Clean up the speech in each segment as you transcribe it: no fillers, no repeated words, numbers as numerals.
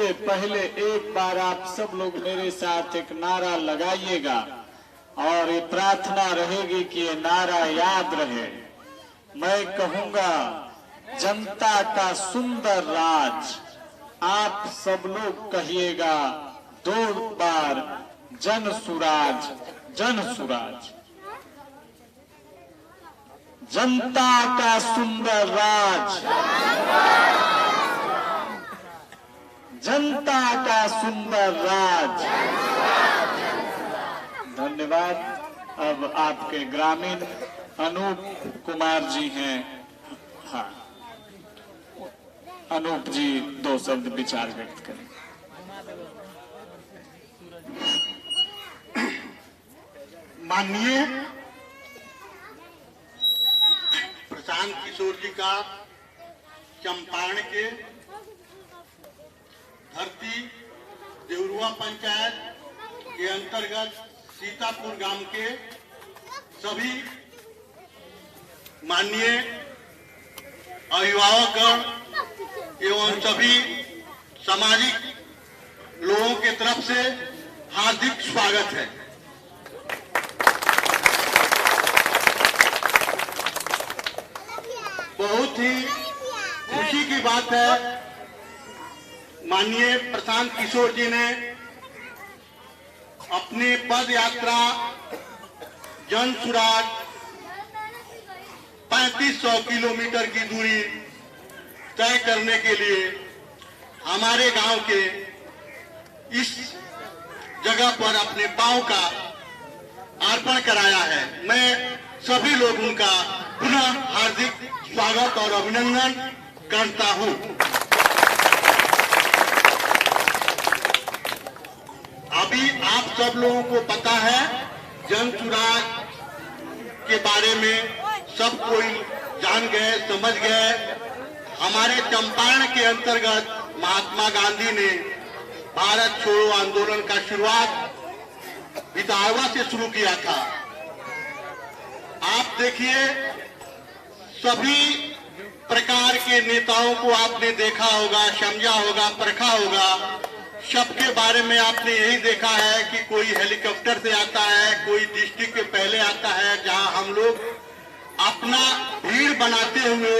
उससे पहले एक बार आप सब लोग मेरे साथ एक नारा लगाइएगा और ये प्रार्थना रहेगी कि ये नारा याद रहे। मैं कहूंगा जनता का सुंदर राज, आप सब लोग कहिएगा 2 बार जन सुराज, जन सुराज। जनता का सुंदर राज, जनता का सुंदर राज। धन्यवाद। अब आपके ग्रामीण अनूप कुमार जी हैं। हाँ, अनूप जी 2 शब्द विचार व्यक्त करें। माननीय प्रशांत किशोर जी का चंपारण के धरती देवरुआ पंचायत के अंतर्गत सीतापुर गांव के सभी माननीय अभिभावकगण एवं सभी सामाजिक लोगों के तरफ से हार्दिक स्वागत है। बहुत ही खुशी की बात है, माननीय प्रशांत किशोर जी ने अपनी पद यात्रा जन सुराज 3500 किलोमीटर की दूरी तय करने के लिए हमारे गांव के इस जगह पर अपने पांव का अर्पण कराया है। मैं सभी लोगों का पुनः हार्दिक स्वागत और अभिनंदन करता हूं। अभी आप सब लोगों को पता है जन सुराज के बारे में सब कोई जान गए, समझ गए। हमारे चंपारण के अंतर्गत महात्मा गांधी ने भारत छोड़ो आंदोलन का शुरुआत इटावा से शुरू किया था। आप देखिए, सभी प्रकार के नेताओं को आपने देखा होगा, समझा होगा, परखा होगा। सबके बारे में आपने यही देखा है कि कोई हेलीकॉप्टर से आता है, कोई डिस्ट्रिक्ट के पहले आता है, जहां हम लोग अपना भीड़ बनाते हुए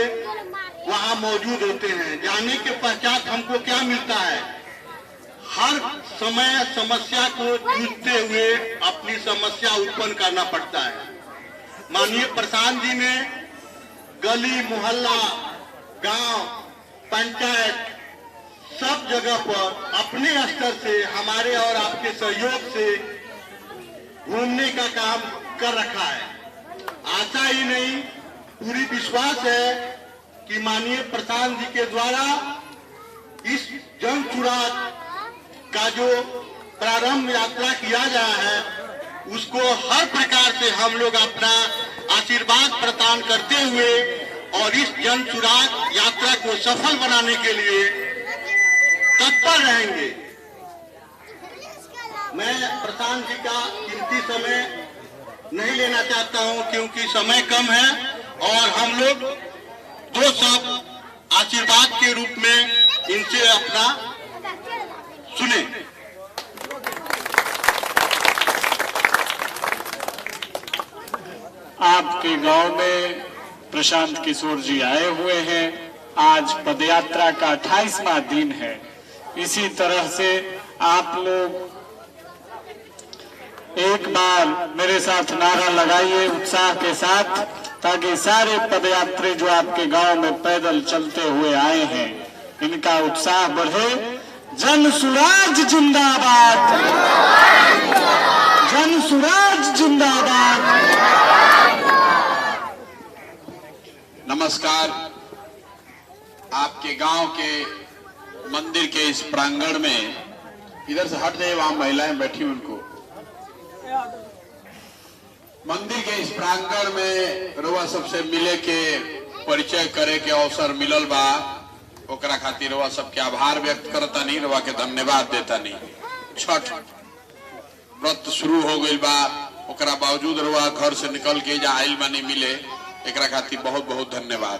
वहां मौजूद होते हैं। जाने के पश्चात हमको क्या मिलता है, हर समय समस्या को जूझते हुए अपनी समस्या उत्पन्न करना पड़ता है। माननीय प्रशांत जी ने गली मोहल्ला, गांव, पंचायत सब जगह पर अपने स्तर से हमारे और आपके सहयोग से घूमने का काम कर रखा है। आशा ही नहीं, पूरी विश्वास है कि माननीय प्रशांत जी के द्वारा इस जन सुराज का जो प्रारंभ यात्रा किया गया है, उसको हर प्रकार से हम लोग अपना आशीर्वाद प्रदान करते हुए और इस जन सुराज यात्रा को सफल बनाने के लिए तत्पर रहेंगे। मैं प्रशांत जी का कीमती समय नहीं लेना चाहता हूं, क्योंकि समय कम है और हम लोग 2 शब्द आशीर्वाद के रूप में इनसे अपना सुने। आपके गांव में प्रशांत किशोर जी आए हुए हैं। आज पदयात्रा का 28वां दिन है। इसी तरह से आप लोग एक बार मेरे साथ नारा लगाइए उत्साह के साथ, ताकि सारे पदयात्री जो आपके गांव में पैदल चलते हुए आए हैं, इनका उत्साह बढ़े। जन सुराज जिंदाबाद, जन सुराज जिंदाबाद। नमस्कार। आपके गांव के मंदिर के इस प्रांगण में, इधर से हट जाइए, वहां महिलाएं बैठी, उनको मंदिर के इस प्रांगण में रउआ सबसे मिले के परिचय करे के अवसर मिलल बा। ओकरा खातिर रउआ सबके आभार व्यक्त करता नहीं, रउआ के धन्यवाद देता नहीं। छठ व्रत शुरू हो गई बा, ओकरा बावजूद रउआ घर से निकल के जा आइल बानी मिले, एकरा खातिर बहुत बहुत धन्यवाद।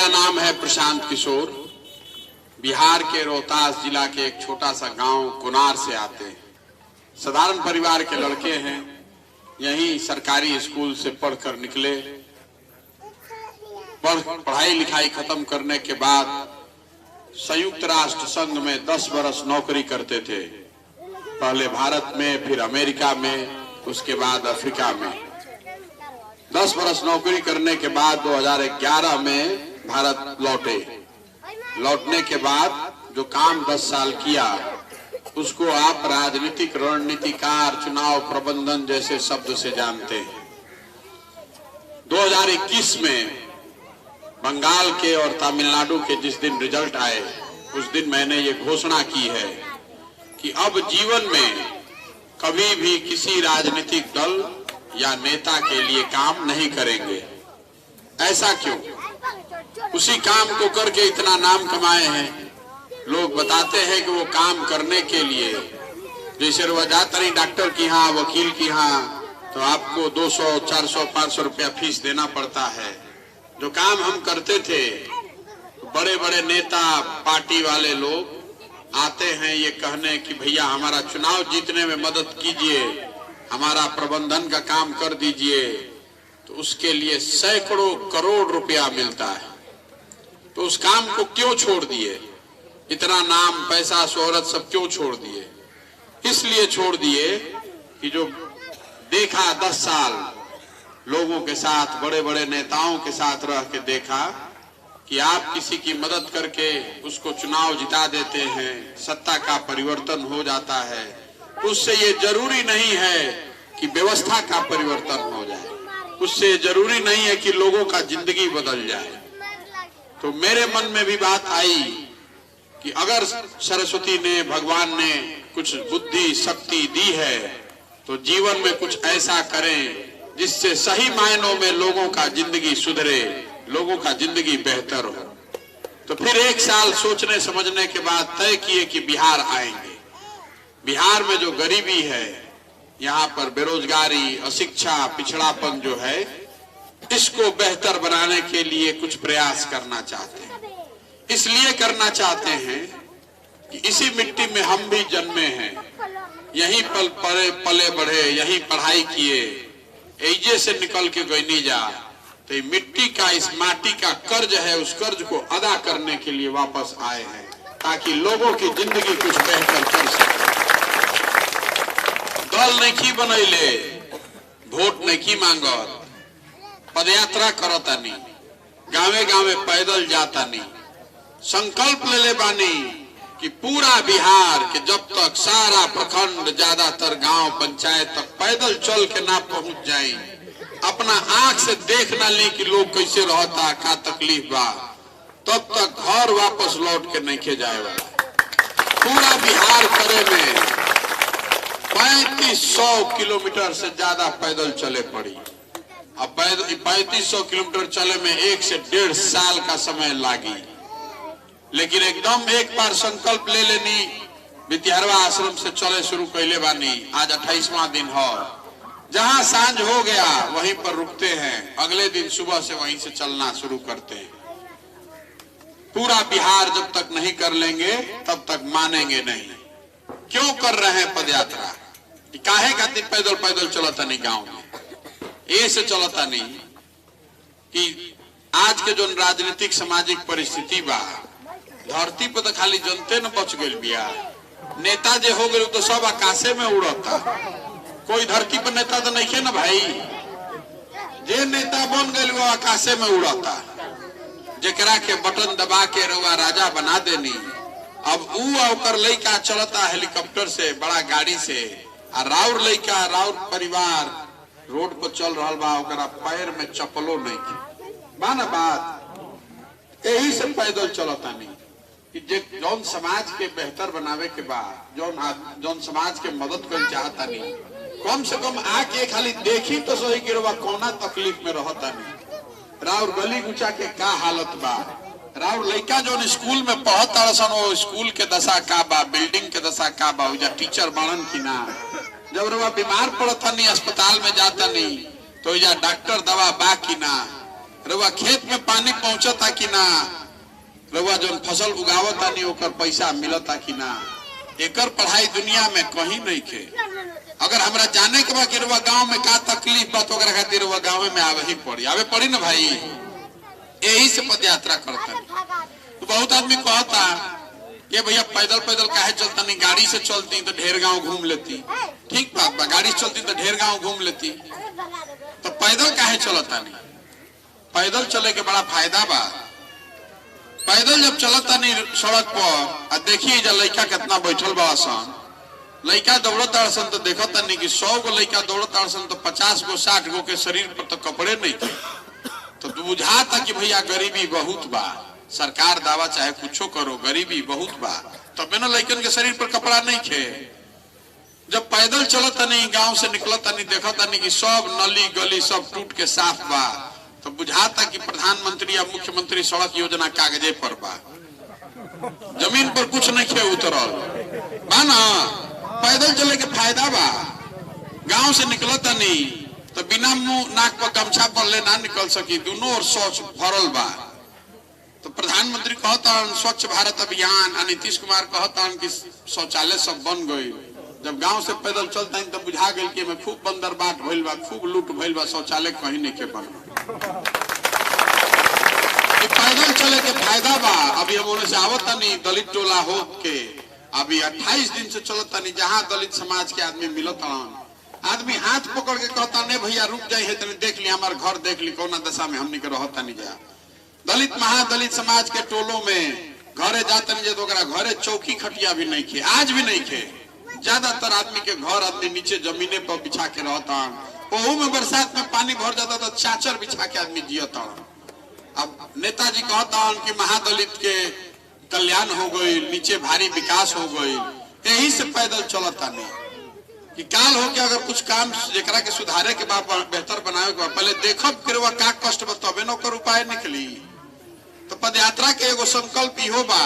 नाम है प्रशांत किशोर। बिहार के रोहतास जिला के एक छोटा सा गांव कुनार से आते हैं। साधारण परिवार के लड़के हैं। यहीं सरकारी स्कूल से पढ़कर निकले। पढ़ाई लिखाई खत्म करने के बाद संयुक्त राष्ट्र संघ में 10 बरस नौकरी करते थे। पहले भारत में, फिर अमेरिका में, उसके बाद अफ्रीका में। 10 बरस नौकरी करने के बाद 2011 में भारत लौटे। लौटने के बाद जो काम 10 साल किया उसको आप राजनीतिक रणनीतिकार, चुनाव प्रबंधन जैसे शब्द से जानते हैं। 2021 में बंगाल के और तमिलनाडु के जिस दिन रिजल्ट आए उस दिन मैंने ये घोषणा की है कि अब जीवन में कभी भी किसी राजनीतिक दल या नेता के लिए काम नहीं करेंगे। ऐसा क्यों? उसी काम को करके इतना नाम कमाए हैं। लोग बताते हैं कि वो काम करने के लिए, जैसे वो जाता नहीं डॉक्टर की यहाँ, वकील की यहाँ, तो आपको 200, 400, 500 रुपया फीस देना पड़ता है। जो काम हम करते थे, बड़े बड़े नेता, पार्टी वाले लोग आते हैं ये कहने कि भैया हमारा चुनाव जीतने में मदद कीजिए, हमारा प्रबंधन का काम कर दीजिए, तो उसके लिए सैकड़ों करोड़ रुपया मिलता है। तो उस काम को क्यों छोड़ दिए? इतना नाम, पैसा, शोहरत सब क्यों छोड़ दिए? इसलिए छोड़ दिए कि जो देखा 10 साल लोगों के साथ, बड़े बड़े नेताओं के साथ रह के देखा कि आप किसी की मदद करके उसको चुनाव जिता देते हैं, सत्ता का परिवर्तन हो जाता है। उससे ये जरूरी नहीं है कि व्यवस्था का परिवर्तन हो जाए, उससे जरूरी नहीं है कि लोगों का जिंदगी बदल जाए। तो मेरे मन में भी बात आई कि अगर सरस्वती ने, भगवान ने कुछ बुद्धि शक्ति दी है तो जीवन में कुछ ऐसा करें जिससे सही मायनों में लोगों का जिंदगी सुधरे, लोगों का जिंदगी बेहतर हो। तो फिर 1 साल सोचने समझने के बाद तय किए कि बिहार आएंगे। बिहार में जो गरीबी है, यहाँ पर बेरोजगारी, अशिक्षा, पिछड़ापन जो है, इसको बेहतर बनाने के लिए कुछ प्रयास करना चाहते हैं। इसलिए करना चाहते हैं कि इसी मिट्टी में हम भी जन्मे हैं, यहीं पले बढ़े, यहीं पढ़ाई किए, एजे से निकल के गईनी जा, तो ये मिट्टी का, इस माटी का कर्ज है, उस कर्ज को अदा करने के लिए वापस आए हैं ताकि लोगों की जिंदगी कुछ बेहतर कर सके। दल नहीं बनैले, वोट नहीं मांगत, पदयात्रा करतानी, गावे गावे पैदल जातानी, संकल्प ले बानी कि पूरा बिहार के जब तक सारा प्रखंड, ज्यादातर गांव, पंचायत तक पैदल चल के ना पहुंच जाए, अपना आंख से देख ना ली कि लोग कैसे रहता, का तकलीफ बा, तब तक घर वापस लौट के नहीं के जाए वाला। पूरा बिहार करे में 3500 किलोमीटर से ज्यादा पैदल चले पड़ी। अब 3500 किलोमीटर चले में 1 से 1.5 साल का समय लागी। लेकिन एकदम एक बार संकल्प ले लेनी, विद्यारवा आश्रम से चले शुरू कैले बानी। आज 28वां दिन हो। जहां सांझ हो गया वहीं पर रुकते हैं, अगले दिन सुबह से वहीं से चलना शुरू करते हैं। पूरा बिहार जब तक नहीं कर लेंगे तब तक मानेंगे नहीं। क्यों कर रहे हैं पदयात्रा? काहे खातिर पैदल पैदल चलता नहीं गांव में? ये से चलता नहीं कि आज के जो राजनीतिक सामाजिक परिस्थिति बा, धरती पर तो खाली जनते न बच गई बिया। नेता जे हो गए तो सब आकाशे में उड़ता, कोई धरती पर नेता तो नहीं है ना भाई। जे नेता बन गए वो आकाशे में उड़ता, जेकरा के बटन दबा के रउआ राजा बना देनी। अब ओकर लइका चलता हेलीकॉप्टर से, बड़ा गाड़ी से, आ राउर लइका, राउर परिवार रोड पर चल रहा बा, ओकरा पैर में चप्पलो नहीं बा ना। बात यही से पैदल चलता नहीं कि जौन समाज के बेहतर बनावे के बाद, जौन समाज के मदद कर चाहता नहीं, कम से कम आके खाली देखी तो सही कि रउआ कौना तकलीफ में रहता नहीं। राउर गली गुचा के का हालत बा, राउर लइका जो स्कूल में पढ़ता सन, वो स्कूल के दशा का बा, बिल्डिंग के दशा का बा, टीचर बनन की ना। जब रउआ बीमार पड़ता नहीं, अस्पताल में जाता नहीं, तो डॉक्टर दवा बा की ना। रउआ खेत में पानी पहुंचता कि ना, रउआ जो फसल उगावता नहीं ओकर पैसा मिलता कि ना, एकर पढ़ाई दुनिया में कहीं नहीं के। अगर हमरा जाने के बा कि रउआ गांव में का तकलीफ बा तो ओकरा खातिर रउआ गांव में आवे ही पड़ी, आवे पड़ी ना भाई। यही से पद यात्रा करता। तो बहुत आदमी कहता कि भैया पैदल पैदल काहे चलता नहीं, गाड़ी से चलती तो ढेर गांव घूम लेती। ठीक बात बा, गाड़ी से चलती तो ढेर गांव घूम लेती, तो पैदल काहे चलता नहीं। पैदल चले के बड़ा फायदा बा। पैदल जब चलता नहीं सड़क पर, देखिए जब लड़का कितना बैठल बा सन, लड़का दौड़ता सन तो देखता नहीं कि 100 गो लड़का दौड़ता सन तो 50 गो 60 गो के शरीर पर तो कपड़े नहीं थे। तो बुझाता कि भैया गरीबी बहुत बा। सरकार दावा चाहे कुछो करो, गरीबी बहुत बा, तबे ना लड़कन के शरीर पर कपड़ा नहीं खे। जब पैदल चलता नहीं, गांव से निकलता नहीं, देखता नहीं कि सब नली गली सब टूट के साफ बा, तो बुझाता कि प्रधानमंत्री या मुख्यमंत्री सड़क योजना कागजे पर बा, जमीन पर कुछ नहीं खे उतरल बा ना। पैदल चले के फायदा बा। गांव से निकलता नहीं तो बिना मुंह नाक पर गमछा पड़ले ना निकल सकी, दोनों ओर शौच भरल बा। तो प्रधानमंत्री कहता स्वच्छ भारत अभियान, नीतीश कुमार कहता कि शौचालय सब बन गई। जब गांव से पैदल चलता है तो बुझा गई कि में खूब बंदर बाट भइल बा, खूब लूट भइल बा, शौचालय कहीं नहीं के बन। पैदल चले के फायदा बा। अभी हम उन्हें से आवता नहीं दलित टोला हो के, अभी 28 दिन से चलता नहीं, जहाँ दलित समाज के आदमी मिलता, आदमी हाथ पकड़ के कहता नहीं भैया रुक जाइए तनी देख ली हमारे घर, देख ली कौन दशा में हमनी के रहता नहीं जा। दलित महादलित समाज के टोलों में घरे जाता नहीं तो घरे चौकी खटिया भी नहीं खे, आज भी नहीं खे। ज्यादातर आदमी के घर आदमी नीचे जमीने पर बिछा के रहता। ओहू में बरसात में पानी भर जाता तो चाचर बिछा के आदमी जियता। अब नेताजी कहता कि महादलित के कल्याण हो गई, नीचे भारी विकास हो गई, यही से पैदल चलता नहीं कि काल हो के अगर कुछ काम जेकरा के सुधारे के बाद बेहतर बनावे के बाद पहले देखब कि वह का कष्ट बताबे न ओकर उपाय निकली। तो पदयात्रा के एगो संकल्प इहो बा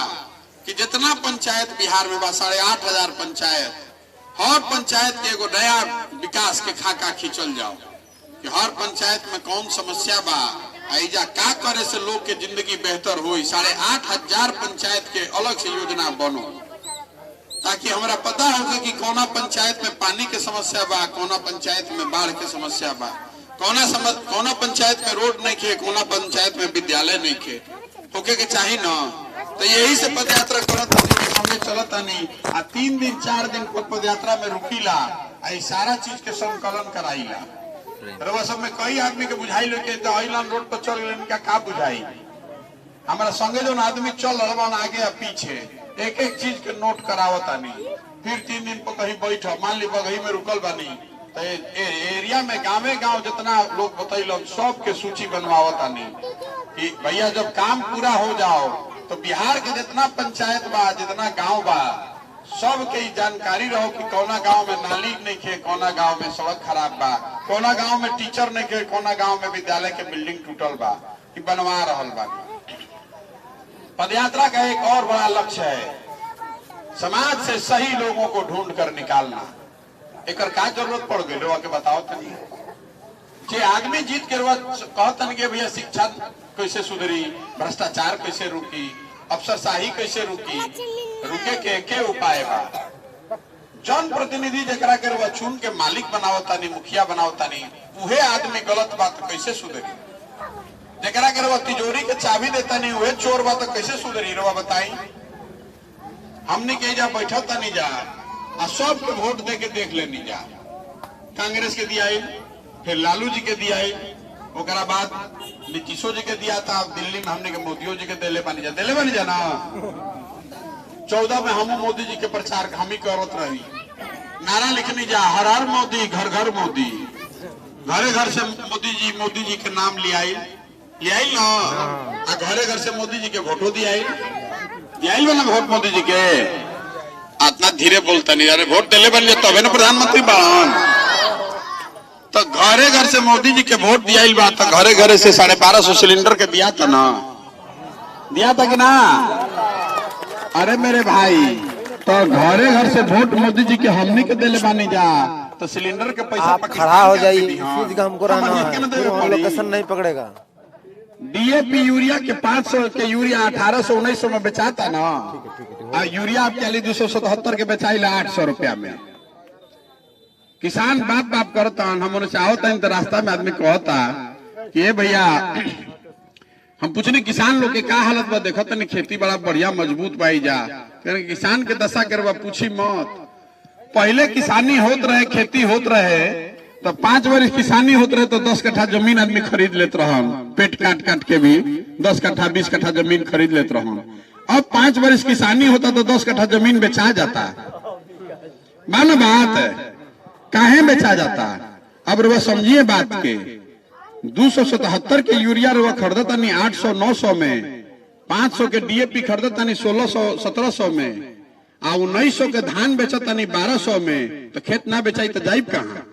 कि जितना पंचायत बिहार में बा 8,500 पंचायत, हर पंचायत के एगो नया विकास के खाका खींचल जाओ कि हर पंचायत में कौन समस्या बा, ऐजा का करे से लोग के जिंदगी बेहतर हो। 8,500 पंचायत के अलग से योजना बनो ताकि हमरा पता होगा कि कौना पंचायत में पानी के समस्या बा, कौना पंचायत में बाढ़ के समस्या बा, कौना पंचायत में रोड नहीं खे, कौना पंचायत में विद्यालय नहीं खे, होके के चाहिए ना। तो यही से पदयात्रा करत हमने चलता नहीं। 3 दिन 4 दिन पदयात्रा में रुकीला, सारा चीज के संकलन कराईला। रउआ सब में कई आदमी के बुझाई लेके रोड पर चल गए का बुझाई। हमारा संगे जो आदमी चल रहा आगे या पीछे एक एक चीज के नोट करावता नहीं। फिर 3 दिन पर कहीं बैठ, मान ली बगही में रुकल बानी तो एरिया में गाँवे गाँव जितना लोग बतैल सब के सूची बनवावता नहीं कि भैया जब काम पूरा हो जाओ तो बिहार के जितना पंचायत बा, जितना गांव बा, सब के जानकारी रहो कि कौना गांव में नाली नहीं खे, कौना गांव में सड़क खराब बा, कौना गांव में टीचर नहीं खे, कौना गांव में विद्यालय के बिल्डिंग टूटल बा, कि बनवा रहल बा। पदयात्रा का एक और बड़ा लक्ष्य है समाज से सही लोगों को ढूंढ कर निकालना। एक का जरूरत पड़ गई लोग के बताओ तनी। जे आदमी जीत के कहतन के भैया शिक्षा कैसे सुधरी, भ्रष्टाचार कैसे रुकी, अफसरशाही कैसे रुकी, रुके के उपाय बा। जन प्रतिनिधि जरा के चुन के मालिक बनावता नहीं, मुखिया बनावता नहीं, उहे आदमी गलत बात कैसे सुधरी। जरा के तिजोरी के चाबी देता नहीं, उहे चोर बात कैसे सुधरी। रवा बताई हमने के जा बैठता नहीं जा, सब के वोट दे के देख लेनी जा। कांग्रेस के दिया, फिर लालू जी के दिया, ओकरा बाद नीतीशो जी के दिया था। दिल्ली में हमने के मोदियो जी के दिले बनी जा ना। 14 में हम मोदी जी के प्रचार हम ही करत रही, नारा लिखनी जा, हर हर मोदी, घर घर मोदी, घरे घर से मोदी जी के नाम लियाई ना, घरे घर से मोदी जी के वोटो दियाई वाला वोट मोदी जी के। इतना धीरे बोलता नहीं, अरे वोट दिले बन तबे ना प्रधानमंत्री बन। तो घरे घर से मोदी जी के वोट दिया बा, तो घरे घरे से 1250 सिलेंडर के दिया था ना, दिया था कि ना। अरे मेरे भाई, तो घरे घर से वोट मोदी जी के हमने के दिले बानी जा, तो सिलेंडर के पैसा आप खड़ा हो जाइए, हमको रहना है, लोकेशन नहीं पकड़ेगा। डीएपी यूरिया के 500 के यूरिया 1800 1900 में बेचाता ना, और यूरिया आपके लिए 277 के बेचाइला 800 रुपया में। किसान बाप बाप करता, हम चाहता तो रास्ता में आदमी कहता कि ये भैया हम पूछने किसान लोग के का हालत बा, देखो तनी खेती बड़ा बढ़िया मजबूत पाई जा, किसान के दशा करवा पूछी मत। पहले किसानी होत रहे, खेती होत रहे, तो 5 वर्ष किसानी होत रहे तो 10 कट्ठा जमीन आदमी खरीद लेत रहन, पेट काट काट के भी 10 कट्ठा 20 कट्ठा जमीन खरीद लेत रहन। अब 5 वर्ष किसानी होता तो 10 कट्ठा जमीन बेचा जाता। मानो बात है, काहे बेचा जाता? अब रुआ समझिए बात के, 277 के यूरिया रुआ खरीदता नहीं 800 900 में, 500 के डीएपी खरीदता नहीं 1600 1700 में, आ 1900 के धान बेचता नहीं 1200 में, तो खेत ना बेचाई तो जाइब कहाँ?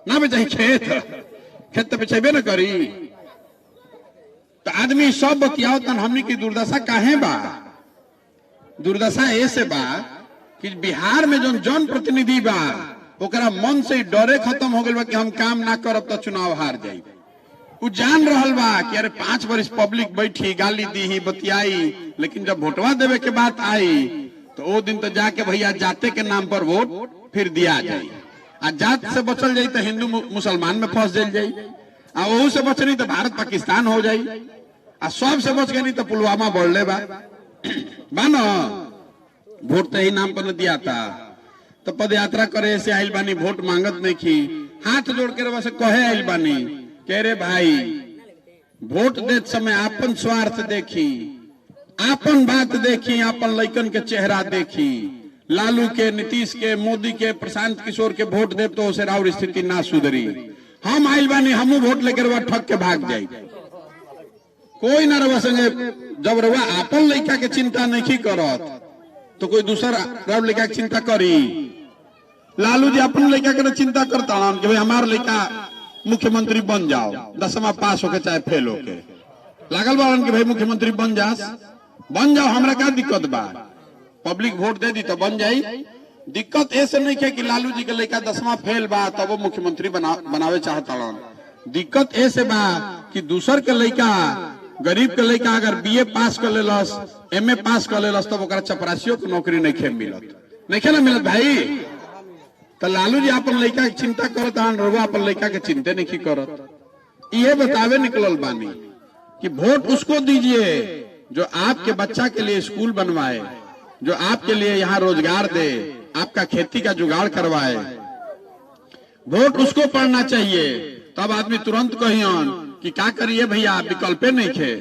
ना बेचाई खेत तो बेचेबे न करी। तो आदमी सब बतियाओ तन हमनी की दुर्दशा काहे बा? दुर्दशा ऐसे बा कि बिहार में जो जन प्रतिनिधि बा ओकरा मन से डरे खत्म हो गल बा कि हम काम ना करब तो चुनाव हार जाई। उ जान रहल बा कि अरे 5 वर्ष पब्लिक बैठी गाली दी बतियाई, लेकिन जब वोटवा देवे के बात आई तो वो दिन तो जाके भैया जाते के नाम पर वोट फिर दिया जाए। आ जात से बचल जाई तो हिंदू मुसलमान में फंस जाई, आ वहू से बच नहीं तो भारत पाकिस्तान हो जाई, आ सब से बच गई नहीं तो पुलवामा बढ़ले बा न। वोट तो यही नाम पर न दिया था, तो पद यात्रा करे से आइल बानी, वोट मांगत नहीं की, हाथ जोड़ के वैसे कहे आइल बानी कह रे भाई वोट देते समय आपन स्वार्थ देखी, आपन बात देखी, आपन लइकन के चेहरा देखी। लालू के, नीतीश के, मोदी के, प्रशांत किशोर के वोट दे तो उसे राउर स्थिति ना सुधरी। हम आइल बानी, हमू वोट लेकर वह ठग के भाग जाए, कोई ना रवा संगे। जब रवा आपन लइका के चिंता नहीं करत तो कोई दूसरा राउर लइका के चिंता करी। लालू जी अपन लइका के चिंता करता कि भाई हमार लइका मुख्यमंत्री बन जाओ, 10वां पास होके चाहे फेल होके, लागल बारन कि भाई मुख्यमंत्री बन जाओ, हमरा क्या दिक्कत बा? पब्लिक वोट दे दी तो बन जाई। दिक्कत ऐसे नहीं है कि लालू जी के लइका 10वां फेल बा तब वो मुख्यमंत्री बनावे चाहता। दिक्कत ऐसे बा कि दूसर के लइका, गरीब के लइका अगर बीए पास कर लेलस, एमए पास कर लेलस, तब ओकरा चपरासियों को नौकरी नहीं मिलत भाई। तो लालू जी अपन लइका की चिंता करत, रउआ अपन लइका के चिंते नहीं करत। ये बतावे निकलल बानी कि वोट उसको दीजिए जो आपके बच्चा के लिए स्कूल बनवाए, जो आपके लिए यहाँ रोजगार दे, आपका खेती का जुगाड़ करवाए। वोट उसको पड़ना चाहिए। तब आदमी तुरंत कहियन कि क्या करिए भैया, विकल्पे नहीं खे।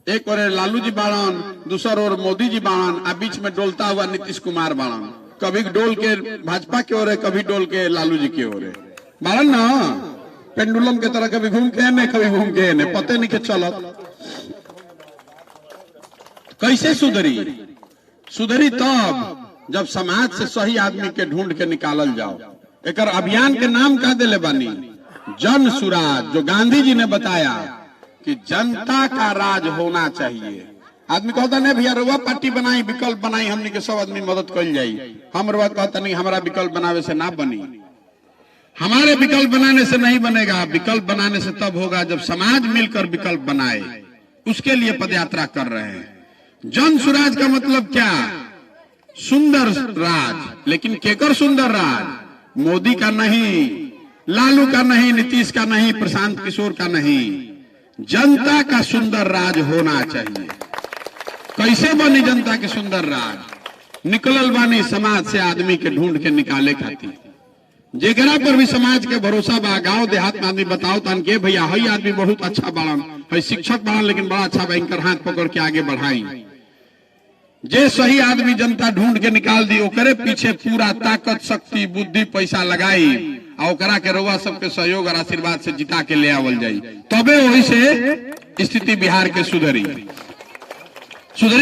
एक और लालू जी बाड़न, दूसर और मोदी जी बाड़न, आ बीच में डोलता हुआ नीतीश कुमार बाड़न। कभी डोल के भाजपा के ओर है, कभी डोल के लालू जी के ओर है बाड़न ना, पेंडुलम के तरह, कभी घूम के ने कभी घूम के ने, पते नहीं के चलत। कैसे सुधरी तब जब समाज से सही आदमी के ढूंढ के निकालल जाओ। एक अभियान के नाम का दिले बानी जन सुराज, जो गांधी जी ने बताया कि जनता का राज होना चाहिए। आदमी कहता नहीं भैया रुआ पार्टी बनाई, विकल्प बनाई, हमने के सब आदमी मदद कर जाई। हम रुआ कहता नहीं हमारा विकल्प बनावे से ना बनी, हमारे विकल्प बनाने से नहीं बनेगा। विकल्प बनाने से तब होगा जब समाज मिलकर विकल्प बनाए। उसके लिए पदयात्रा कर रहे हैं। जन सुराज का मतलब क्या? सुंदर राज। लेकिन केकर सुंदर राज? मोदी का नहीं, लालू का नहीं, नीतीश का नहीं, प्रशांत किशोर का नहीं, जनता का सुंदर राज होना चाहिए। कैसे बनी जनता के सुंदर राज? निकलल बानी समाज से आदमी के ढूंढ के निकाले खातिर, जेकरा पर भी समाज के भरोसा बा। गांव देहात में आदमी बताओ तन के भैया हई आदमी बहुत अच्छा बाड़न, हई शिक्षक बाड़न, लेकिन बड़ा अच्छा बा, इनकर हाथ पकड़ के आगे बढ़ाई। जे सही आदमी जनता ढूंढ के निकाल दी, ओकरे पीछे पूरा ताकत, शक्ति, बुद्धि, पैसा लगाई, और ओकरा के रउआ सबके सहयोग और आशीर्वाद से जिता के ले आवल जाई। तबे वही से स्थिति बिहार के सुधरी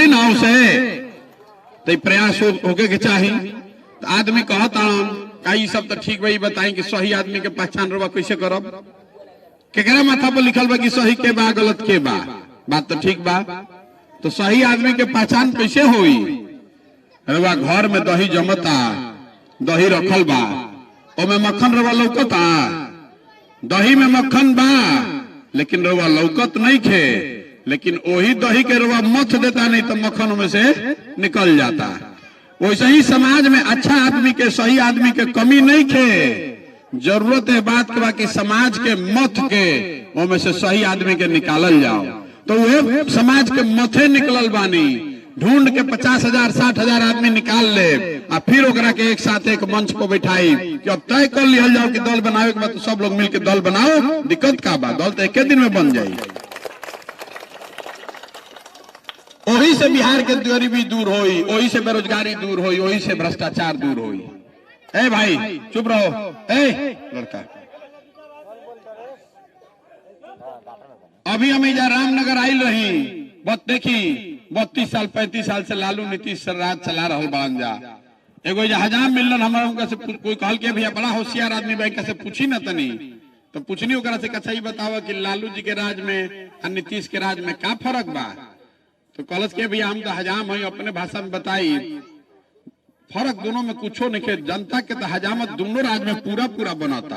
ना। उसे तो प्रयास होके के चाहिए। तो आदमी कहता का सब तो ठीक भाई, बताई कि सही आदमी के पहचान रउआ कैसे करब? केकरा माथा पर लिखल बा कि सही के बा, गलत के बा? बात तो ठीक बा। तो सही आदमी के पहचान कैसे होई? रउआ घर में दही जमता, दही रखल बा, ओमे मक्खन रवा लौकता, दही में मक्खन बा, लेकिन रउआ लौकत नहीं खे, लेकिन वही दही के रउआ मथ देता नहीं तो मक्खन में से निकल जाता। वैसे ही समाज में अच्छा आदमी के, सही आदमी के कमी नहीं खे। जरूरत है बात के बाकी समाज के मथ के वो में से सही आदमी के निकालल जाओ। तो वो समाज के मथे निकलल बानी, ढूंढ के 50,000 60,000 आदमी निकाल ले और फिर ओकरा के एक साथ एक मंच पर बैठाई कि अब तय कर लिया जाओ कि दल बनावे के बाद तो सब लोग मिलकर दल बनाओ। दिक्कत का बात, दल तो एक दिन में बन जाये। वही से बिहार के गरीबी दूर होई, वही से बेरोजगारी दूर होई, वही से भ्रष्टाचार दूर होई। ए भाई चुप रहो। ए लड़का, अभी हम इधर रामनगर आयल रही, बत देखी 32 साल 35 साल से लालू नीतीश राज चला रहा बान जा। एगो हजाम मिलन हमारा से कोई कहल के भैया बड़ा होशियार आदमी बैंक से पूछी न तनी, तो पूछनी ओकरा से कच्छा ही बतावा कि लालू जी के राज में और नीतीश के राज में का फर्क बा। तो कहलस के भैया हम तो हजाम है, अपने भाषा में बताई फर्क दोनों में कुछो नहीं। जनता के तो हजामत दोनों राज में पूरा पूरा बनाता।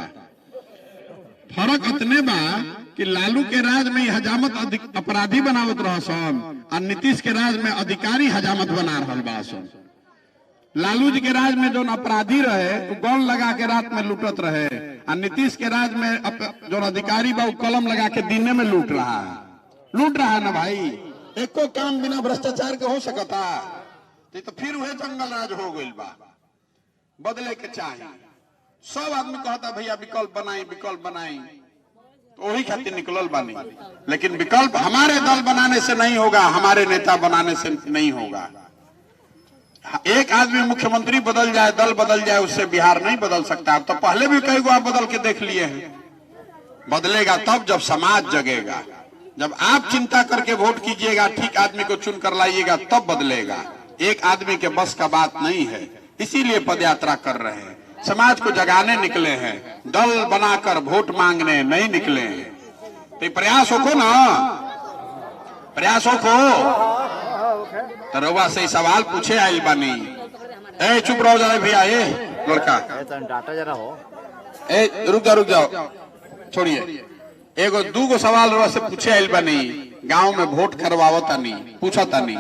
फर्क इतने बा कि लालू के राज में हजामत अपराधी बनावत रहा सन और नीतीश के राज में अधिकारी हजामत बना रहा बा सन। लालू जी के राज में जो अपराधी रहे तो गन लगा के रात में लूटत रहे, और नीतीश के राज में जो अधिकारी बा कलम लगा के दिन में लूट रहा है ना भाई। एको काम बिना भ्रष्टाचार के हो सकता तो फिर वह जंगल राज हो गई बा। बदले के चाहिए। सब आदमी कहता भैया विकल्प बनाई तो वही खातिर निकलल बानी, लेकिन विकल्प हमारे दल बनाने से नहीं होगा, हमारे नेता बनाने से नहीं होगा। एक आदमी मुख्यमंत्री बदल जाए, दल बदल जाए, उससे बिहार नहीं बदल सकता। तो पहले भी कई गो आप बदल के देख लिए हैं। बदलेगा तब जब समाज जगेगा, जब आप चिंता करके वोट कीजिएगा, ठीक आदमी को चुन कर लाइएगा, तब बदलेगा। एक आदमी के बस का बात नहीं है, इसीलिए पदयात्रा कर रहे हैं। समाज को जगाने निकले हैं, दल बनाकर वोट मांगने नहीं निकले हैं। तो प्रयास हो को ना, प्रयास हो को। तो रउआ से सवाल पूछे आइल बानी। ए चुप रहो जरा भैया, ए लड़का डाटा जरा हो। ए रुक जाओ छोड़िए। एगो दूगो सवाल रउआ से पूछे आइल बानी। गांव में वोट करवावता नहीं, पूछता नहीं।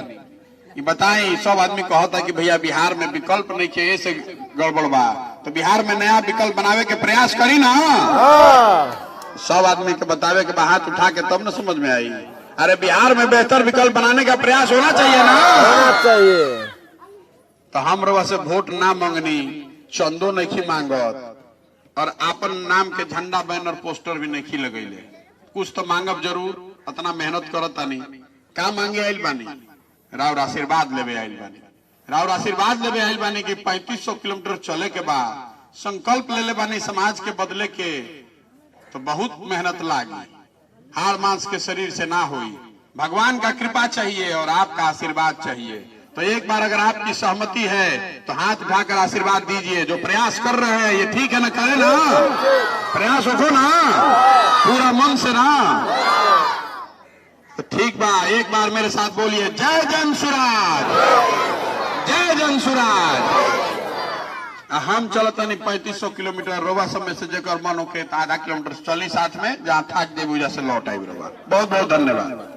ये बताई, सब आदमी कहता कि भैया बिहार में विकल्प नहीं किए से गड़बड़ बा, तो बिहार में नया विकल्प बनावे के प्रयास करी ना। सब आदमी के बतावे के हाथ उठा के तब न समझ में आई। अरे बिहार में बेहतर विकल्प बनाने का प्रयास होना चाहिए ना, होना चाहिए। तो हम रउआ से वोट ना मांगनी, चंदो नहीं मांगत, और आपन नाम के झंडा बैनर पोस्टर भी नहीं लगैले। कुछ तो मांगब जरूर, इतना मेहनत करता नहीं। का मांगे आइल बानी? राउर आशीर्वाद लेवे आइल बानी। राउर आशीर्वाद लेवे आइल बानी कि 3500 किलोमीटर चले के बाद संकल्प ले ले बानी समाज के बदले के। तो बहुत मेहनत लागी, हाड़ मांस के शरीर से ना हुई। भगवान का कृपा चाहिए और आपका आशीर्वाद चाहिए। तो एक बार अगर आपकी सहमति है तो हाथ उठाकर आशीर्वाद दीजिए। जो प्रयास कर रहे हैं ये ठीक है ना, करें ना, प्रयास हो ना पूरा मन से ना। तो ठीक बा, एक बार मेरे साथ बोलिए, जय जन सुराज, जय जन सुराज। हम चलतनी 3500 किलोमीटर, रोवा सब में से जेकर मन होके आधा किलोमीटर चली साथ में, जहाँ थाक देबू जैसे लौट आई। बहुत बहुत धन्यवाद।